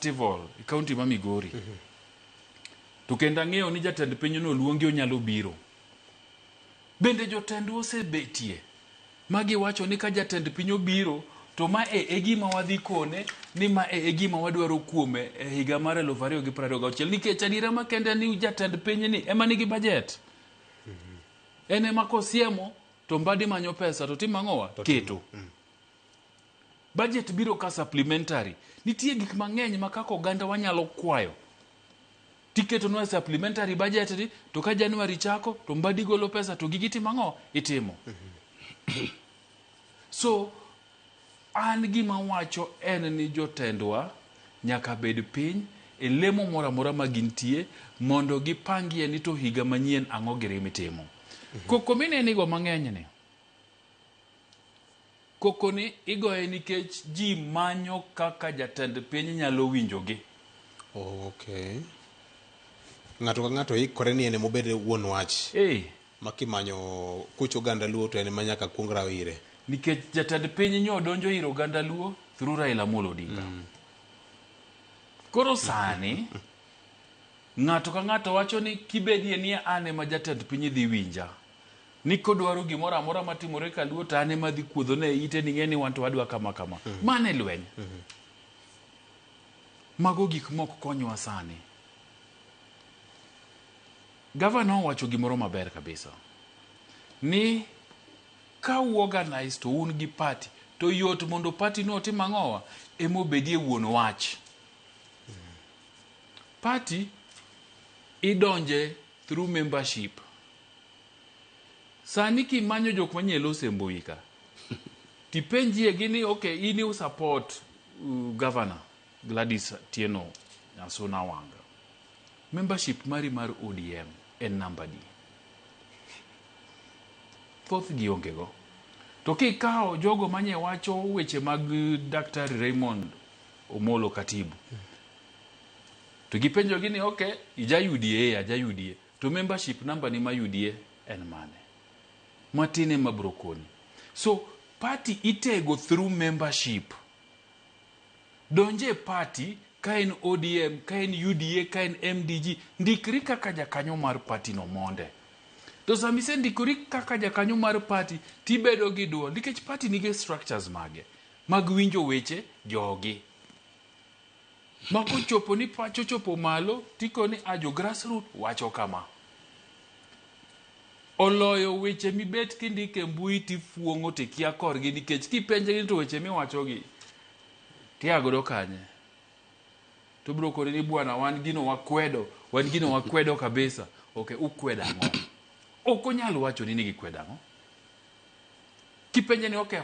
festival e kaunti ma Migori. To kendo ang'eyo ni jatend pinyno luongi onyalo biro. Bende jotend osebetie magiwacho ni ka jatend piny obiro to ma e gima wadhi kone ni ma e gima wadwaro kuome e higa mar 2026 nikech adiera makende ni jatend piny ni ema nigi budget. Ene makosiemo to mbadi manyo pesa to timang'owa keto. Budget biro ka supplementary. Nitie gik mang'eny makako oganda wanyalo kwayo. Tiketo no supplementary budget ni to ka January chako to mbadi golo pesa to gigi timang'o itimo. So an gima wacho en ni jotendwa nyaka bed piny e lemo mora mora magintie mondo gipangie ni to higa manyien ang'o girimi timo. Koko mine nigo mang'eny ni. Koko ni igoye nikech ji manyo kaka jatend piny nyalo winjogi. Okay. Ng'ato ka ng'ato ikore ni ene mobede wuon wach. Makimanyo kucho ganda luo to ene manyaka kuongra ire. Nikech jatend piny nyo donjo iro ganda luo through Raila Amolo Odinga. Koro sani ng'ato ka ng'ato wacho ni kibedie ni ane ma jatend piny dhi winja. Ni kodwaro gimoro amora matimore ka luo to ane madhi kuodho ne ite ni ng'eni wan to wadwa kama kama. Mane lweny. Mago gik mok konywa sani. Governor wacho gimoro maber kabisa. Ni ka organize to un gi party to yot mondo party no otim ang'owa emobedie wuon wach. Party idonje through membership. Sani kimanyo jok manyelo sembui ka. Tipenjie gini okay ini support governor Gladys Tieno Nyasuna Wanga. Membership mari mar ODM en number D. Thoth gi onge go. To kikao jogo manye wacho weche mag Dr. Raymond Omolo Katibu. To gipenjo gini okay ija UDA. To membership number ni ma UDA en mane. Matine mabrokoni. So party itego through membership. Donje party ka en ODM, ka en UDA, ka en MDG, ndikri kaka jakanyo mar party no monde. To samise ndikri kaka jakanyo mar party, tibedo gi duol, nikech party nige structures mage, mag winjo weche jogi. Mako chopo ni pacho chopo malo, tiko ni ajo grassroot wacho kama. Oloyo weche mibet kindike mbui tifuong'o tikia korgi nikech kipenje ni to weche miwachogi tiagodo kanye. To bro kore ni bwana wan gino wakwedo kabisa. Okay, ukweda ang'o? Okonyal wacho ni nigi kweda ang'o? Kipenje ni okay